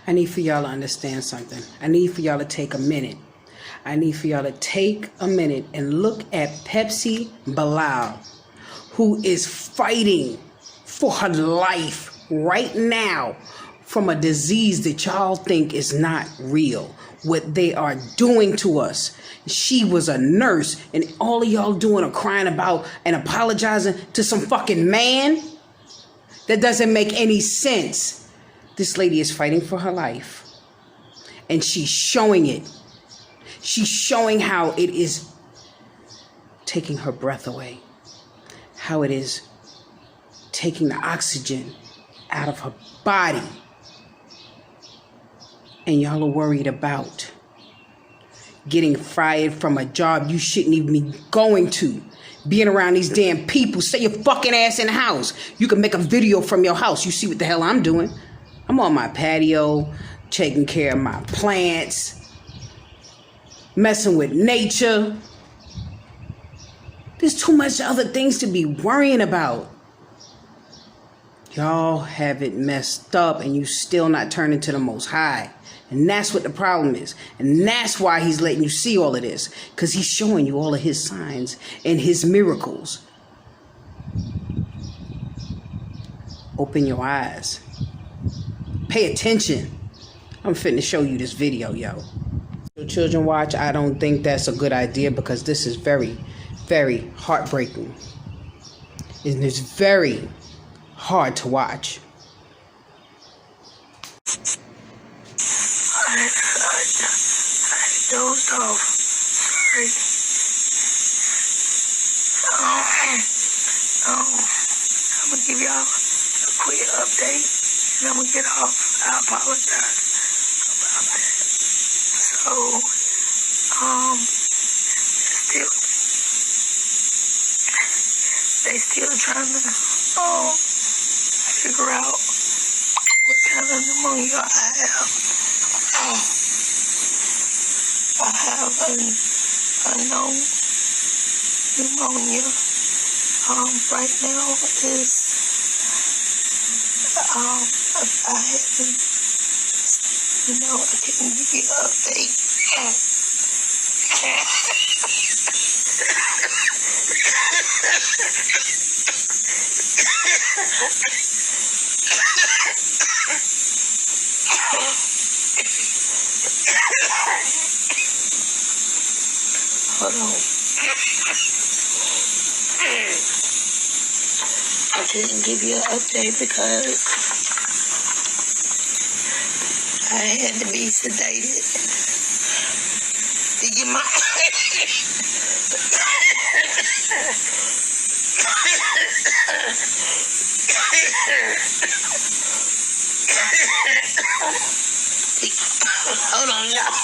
I need for y'all to understand something. I need for y'all to take a minute. I need for y'all to take a minute and look at PEPSIE BILAL, who is fighting for her life right now from a disease that y'all think is not real. What they are doing to us. She was a nurse, and all of y'all doing are crying about and apologizing to some fucking man? That doesn't make any sense. This lady is fighting for her life, and she's showing it. She's showing how it is taking her breath away, how it is taking the oxygen out of her body. And y'all are worried about getting fired from a job you shouldn't even be going to. Being around these damn people. Stay your fucking ass in the house. You can make a video from your house. You see what the hell I'm doing. I'm on my patio, taking care of my plants, messing with nature. There's too much other things to be worrying about. Y'all have it messed up, and you still not turning to the Most High. And that's what the problem is. And that's why he's letting you see all of this. Because he's showing you all of his signs and his miracles. Open your eyes. Pay attention. I'm finna show you this video, yo. So children watch, I don't think that's a good idea, because this is very, very heartbreaking. And it's very hard to watch. I dozed off. Sorry. I'm gonna give y'all a quick update, and I'm gonna get off. I apologize about that. So, they still trying to figure out what kind of pneumonia I have. I have an unknown pneumonia. Right now is I haven't, I couldn't give you an update. Hold on. I couldn't give you an update because I had to be sedated to get my hold on, y'all.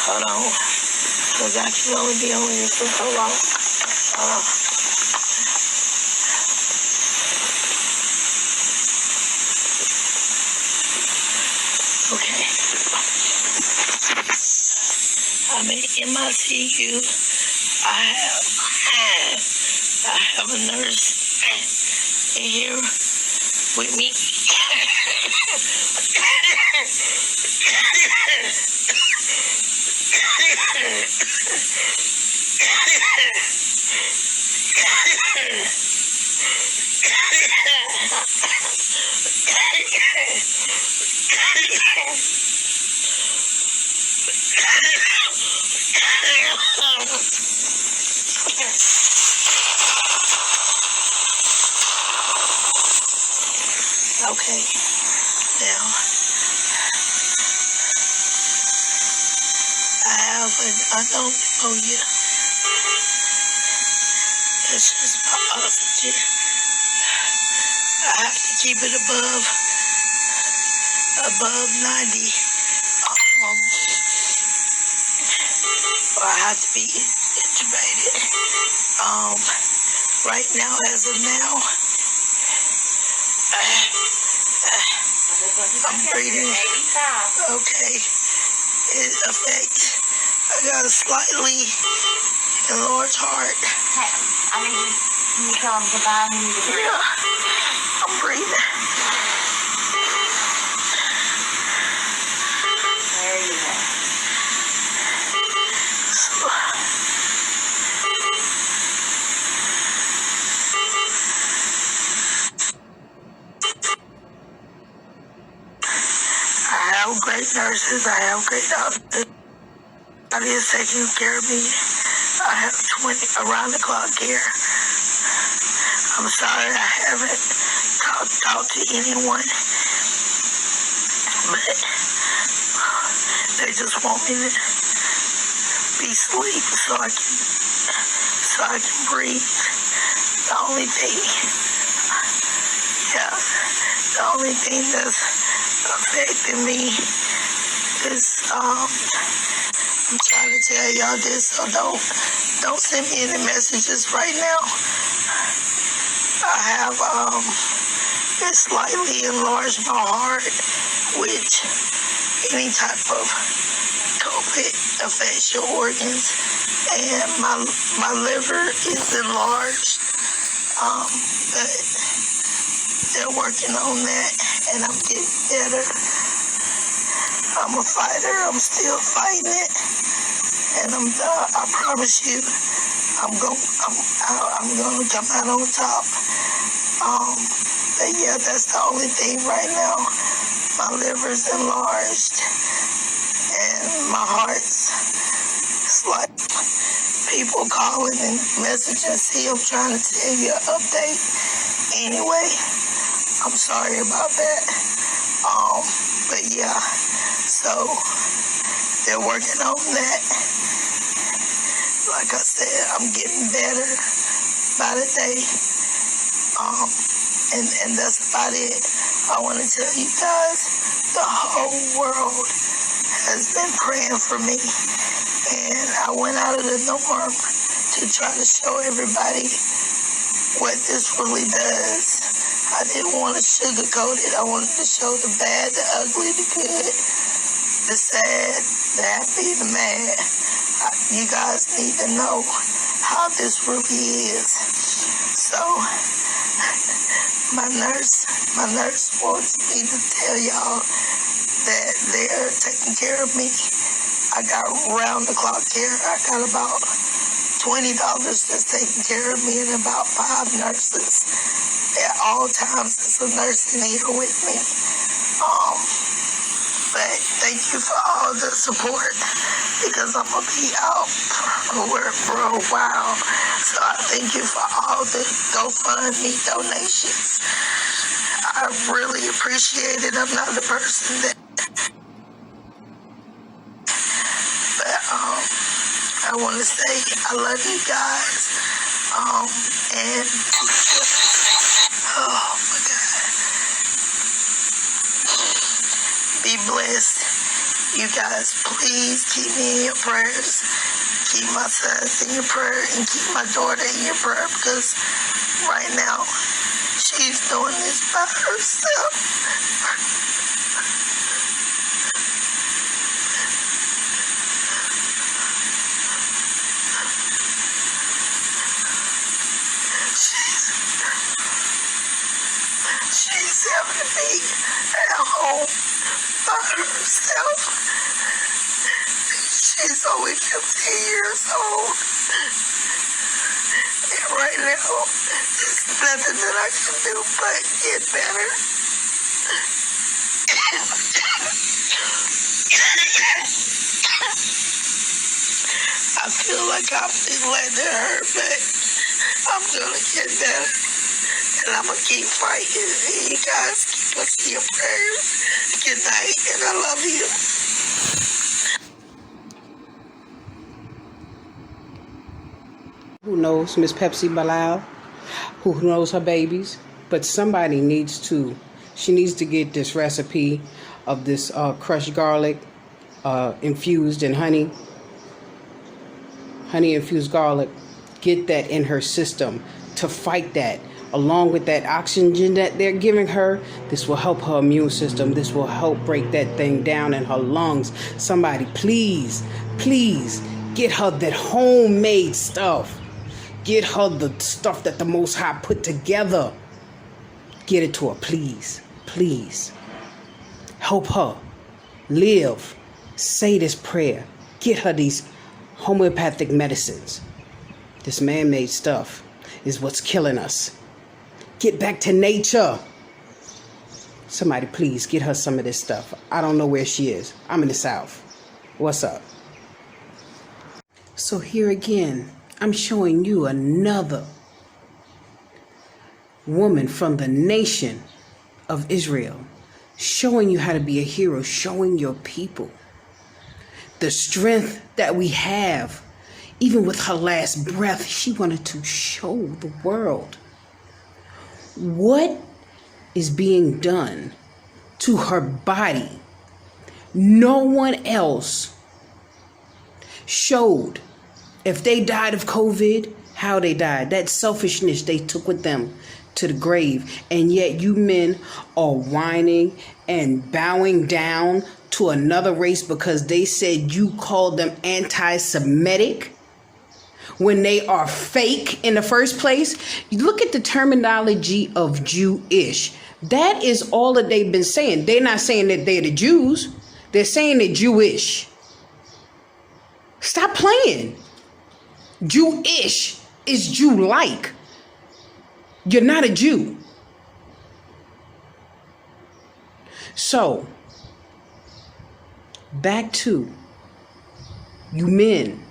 Hold on, because I can only be on here for so long. Okay. I'm in MICU. I have a nurse in here with me. Okay, now I have an unknown pneumonia. That's just my oxygen. I have to keep it above 90. Or I have to be intubated. Right now, as of now, I'm breathing. Okay. It affects. I got a slightly enlarged heart. You tell him goodbye. You need to breathe. Yeah, I'm breathing. There you go. I have great nurses. I have great doctors. Somebody is taking care of me. I have 20 around-the-clock care. I'm sorry I haven't talked to anyone, but they just want me to be asleep so I can breathe. The only thing, yeah, the only thing that's affecting me is I'm trying to tell y'all this, so don't send me any messages right now. I have it slightly enlarged my heart, which any type of COVID affects your organs, and my liver is enlarged. But they're working on that, and I'm getting better. I'm a fighter. I'm still fighting it, and I promise you, I'm gonna come out on top. But yeah, that's the only thing right now. My liver's enlarged, and my heart's. It's like people calling and messaging. See, I'm trying to tell you an update. Anyway, I'm sorry about that. But yeah, so they're working on that. Like I said, I'm getting better by the day. And that's about it. I want to tell you guys, the whole world has been praying for me. And I went out of the norm to try to show everybody what this really does. I didn't want to sugarcoat it. I wanted to show the bad, the ugly, the good, the sad, the happy, the mad. You guys need to know how this really is. So, my nurse wants me to tell y'all that they're taking care of me. I got round-the-clock care. I got about $20 that's taking care of me, and about 5 nurses at all times. There's a nurse in here with me. But thank you for all the support, because I'm going to be out for a while. So I thank you for all the GoFundMe donations. I really appreciate it. I'm not the person that... But I want to say I love you guys. And... Oh, my God. Be blessed. You guys, please keep me in your prayers. Keep my sons in your prayer, and keep my daughter in your prayer, because right now she's doing this by herself. She's having to be at home by herself. She's only 15 years old. And right now, there's nothing that I can do but get better. I feel like I've been letting her, but I'm gonna get better. And I'm gonna keep fighting. And you guys keep us in your prayers. Good night, and I love you. Who knows Miss PEPSIE BILAL? Who knows her babies? But somebody needs to. She needs to get this recipe of this crushed garlic infused in honey infused garlic. Get that in her system to fight that. Along with that oxygen that they're giving her, this will help her immune system. This will help break that thing down in her lungs. Somebody, please, please get her that homemade stuff. Get her the stuff that the Most High put together. Get it to her, please. Please. Help her live. Say this prayer. Get her these homeopathic medicines. This man-made stuff is what's killing us. Get back to nature. Somebody please get her some of this stuff. I don't know where she is. I'm in the South. What's up? So here again, I'm showing you another woman from the nation of Israel, showing you how to be a hero, showing your people the strength that we have. Even with her last breath, she wanted to show the world what is being done to her body. No one else showed if they died of COVID, how they died. That selfishness they took with them to the grave. And yet you men are whining and bowing down to another race because they said you called them anti-Semitic when they are fake in the first place. You look at the terminology of Jewish. That is all that they've been saying. They're not saying that they're the Jews. They're saying they're Jewish. Stop playing. Jewish is Jew-like. You're not a Jew. So, back to you men.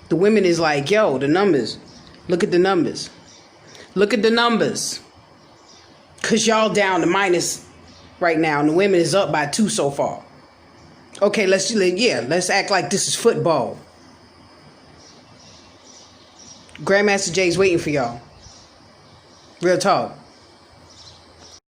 The women is like, yo, the numbers. Look at the numbers. Look at the numbers. Because y'all down to minus right now. And the women is up by 2 so far. Okay, let's act like this is football. Grandmaster Jay's waiting for y'all. Real talk.